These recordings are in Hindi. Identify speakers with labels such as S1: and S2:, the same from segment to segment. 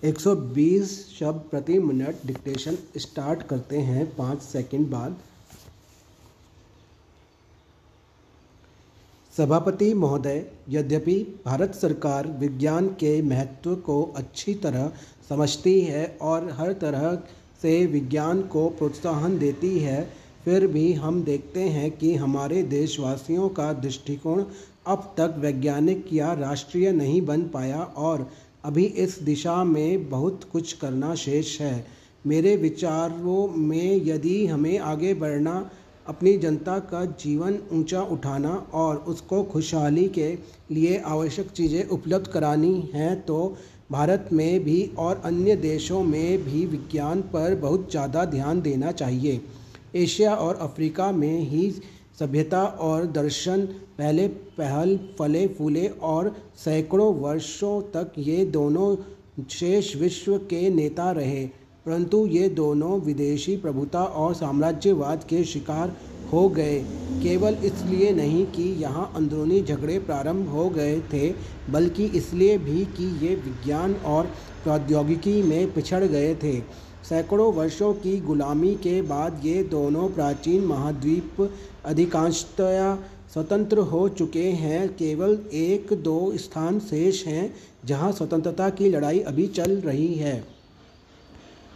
S1: 120 शब्द प्रति मिनट डिक्टेशन स्टार्ट करते हैं 5 सेकंड बाद। सभापति महोदय, यद्यपि भारत सरकार विज्ञान के महत्व को अच्छी तरह समझती है और हर तरह से विज्ञान को प्रोत्साहन देती है, फिर भी हम देखते हैं कि हमारे देशवासियों का दृष्टिकोण अब तक वैज्ञानिक या राष्ट्रीय नहीं बन पाया और अभी इस दिशा में बहुत कुछ करना शेष है। मेरे विचारों में यदि हमें आगे बढ़ना, अपनी जनता का जीवन ऊंचा उठाना और उसको खुशहाली के लिए आवश्यक चीज़ें उपलब्ध करानी हैं, तो भारत में भी और अन्य देशों में भी विज्ञान पर बहुत ज़्यादा ध्यान देना चाहिए। एशिया और अफ्रीका में ही सभ्यता और दर्शन पहले फले फूले और सैकड़ों वर्षों तक ये दोनों शेष विश्व के नेता रहे, परंतु ये दोनों विदेशी प्रभुता और साम्राज्यवाद के शिकार हो गए। केवल इसलिए नहीं कि यहाँ अंदरूनी झगड़े प्रारंभ हो गए थे, बल्कि इसलिए भी कि ये विज्ञान और प्रौद्योगिकी में पिछड़ गए थे। सैकड़ों वर्षों की गुलामी के बाद ये दोनों प्राचीन महाद्वीप अधिकांशतया स्वतंत्र हो चुके हैं। केवल 1-2 स्थान शेष हैं जहाँ स्वतंत्रता की लड़ाई अभी चल रही है।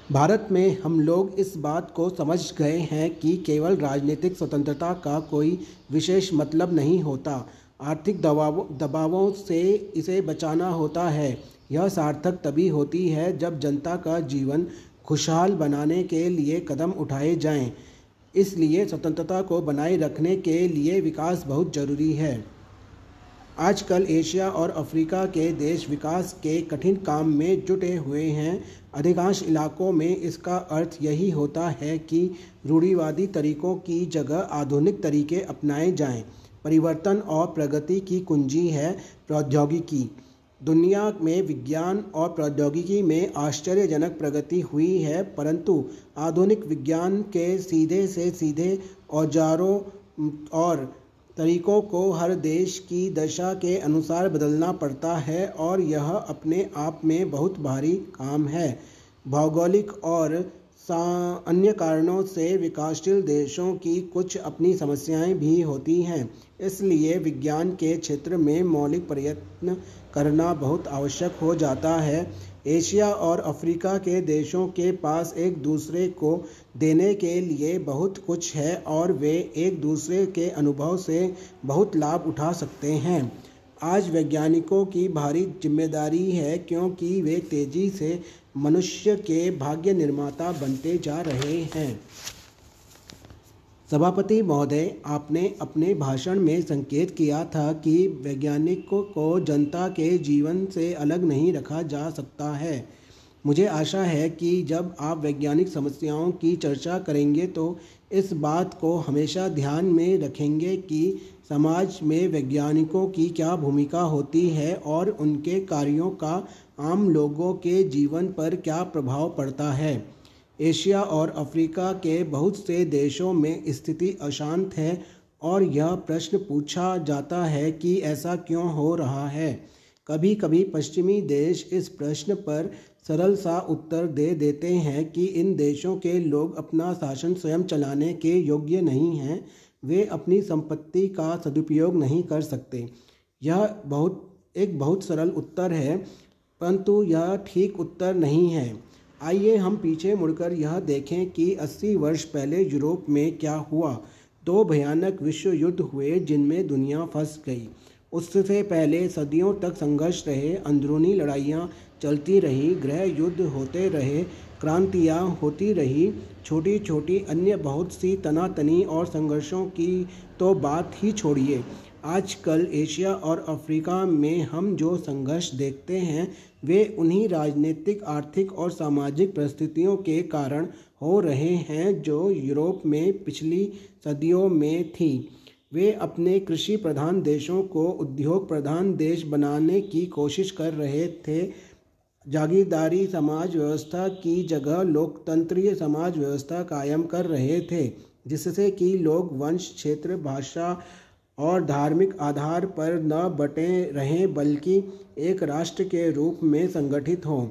S1: भारत में हम लोग इस बात को समझ गए हैं कि केवल राजनीतिक स्वतंत्रता का कोई विशेष मतलब नहीं होता, आर्थिक दबावों से इसे बचाना होता है। यह सार्थक तभी होती है जब जनता का जीवन खुशहाल बनाने के लिए कदम उठाए जाएं। इसलिए स्वतंत्रता को बनाए रखने के लिए विकास बहुत ज़रूरी है। आजकल एशिया और अफ्रीका के देश विकास के कठिन काम में जुटे हुए हैं। अधिकांश इलाकों में इसका अर्थ यही होता है कि रूढ़िवादी तरीकों की जगह आधुनिक तरीके अपनाए जाएं। परिवर्तन और प्रगति की कुंजी है प्रौद्योगिकी। दुनिया में विज्ञान और प्रौद्योगिकी में आश्चर्यजनक प्रगति हुई है, परंतु आधुनिक विज्ञान के सीधे से सीधे औजारों और तरीकों को हर देश की दशा के अनुसार बदलना पड़ता है और यह अपने आप में बहुत भारी काम है। भौगोलिक और अन्य कारणों से विकासशील देशों की कुछ अपनी समस्याएं भी होती हैं, इसलिए विज्ञान के क्षेत्र में मौलिक प्रयत्न करना बहुत आवश्यक हो जाता है। एशिया और अफ्रीका के देशों के पास एक दूसरे को देने के लिए बहुत कुछ है और वे एक दूसरे के अनुभव से बहुत लाभ उठा सकते हैं। आज वैज्ञानिकों की भारी जिम्मेदारी है, क्योंकि वे तेजी से मनुष्य के भाग्य निर्माता बनते जा रहे हैं। सभापति महोदय, आपने अपने भाषण में संकेत किया था कि वैज्ञानिकों को जनता के जीवन से अलग नहीं रखा जा सकता है। मुझे आशा है कि जब आप वैज्ञानिक समस्याओं की चर्चा करेंगे तो इस बात को हमेशा ध्यान में रखेंगे कि समाज में वैज्ञानिकों की क्या भूमिका होती है और उनके कार्यों का आम लोगों के जीवन पर क्या प्रभाव पड़ता है। एशिया और अफ्रीका के बहुत से देशों में स्थिति अशांत है और यह प्रश्न पूछा जाता है कि ऐसा क्यों हो रहा है। कभी कभी पश्चिमी देश इस प्रश्न पर सरल सा उत्तर दे देते हैं कि इन देशों के लोग अपना शासन स्वयं चलाने के योग्य नहीं हैं, वे अपनी संपत्ति का सदुपयोग नहीं कर सकते। यह बहुत सरल उत्तर है, परंतु यह ठीक उत्तर नहीं है। आइए हम पीछे मुड़कर यह देखें कि 80 वर्ष पहले यूरोप में क्या हुआ। 2 भयानक विश्व युद्ध हुए जिनमें दुनिया फंस गई। उससे पहले सदियों तक संघर्ष रहे, अंदरूनी लड़ाइयाँ चलती रही, गृह युद्ध होते रहे, क्रांतियाँ होती रही, छोटी छोटी अन्य बहुत सी तनातनी और संघर्षों की तो बात ही छोड़िए। आजकल एशिया और अफ्रीका में हम जो संघर्ष देखते हैं वे उन्हीं राजनीतिक, आर्थिक और सामाजिक परिस्थितियों के कारण हो रहे हैं जो यूरोप में पिछली सदियों में थी। वे अपने कृषि प्रधान देशों को उद्योग प्रधान देश बनाने की कोशिश कर रहे थे। जागीरदारी समाज व्यवस्था की जगह लोकतंत्रीय समाज व्यवस्था कायम कर रहे थे, जिससे कि लोग वंश, क्षेत्र, भाषा और धार्मिक आधार पर न बटे रहें बल्कि एक राष्ट्र के रूप में संगठित हों।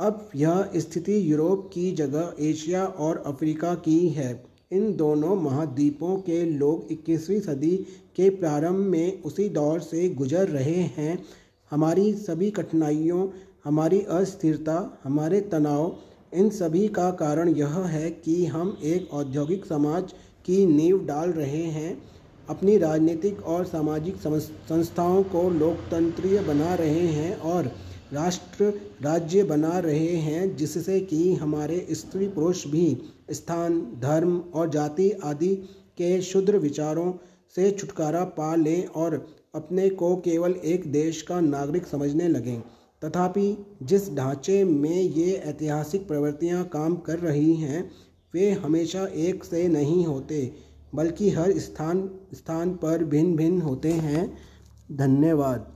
S1: अब यह स्थिति यूरोप की जगह एशिया और अफ्रीका की है। इन दोनों महाद्वीपों के लोग 21वीं सदी के प्रारंभ में उसी दौर से गुजर रहे हैं। हमारी सभी कठिनाइयों, हमारी अस्थिरता, हमारे तनाव, इन सभी का कारण यह है कि हम एक औद्योगिक समाज की नींव डाल रहे हैं, अपनी राजनीतिक और सामाजिक संस्थाओं को लोकतंत्रीय बना रहे हैं और राष्ट्र राज्य बना रहे हैं, जिससे कि हमारे स्त्री पुरुष भी स्थान, धर्म और जाति आदि के क्षुद्र विचारों से छुटकारा पा लें और अपने को केवल एक देश का नागरिक समझने लगें। तथापि जिस ढांचे में ये ऐतिहासिक प्रवृत्तियां काम कर रही हैं, वे हमेशा एक से नहीं होते, बल्कि हर स्थान पर भिन्न भिन्न होते हैं। धन्यवाद।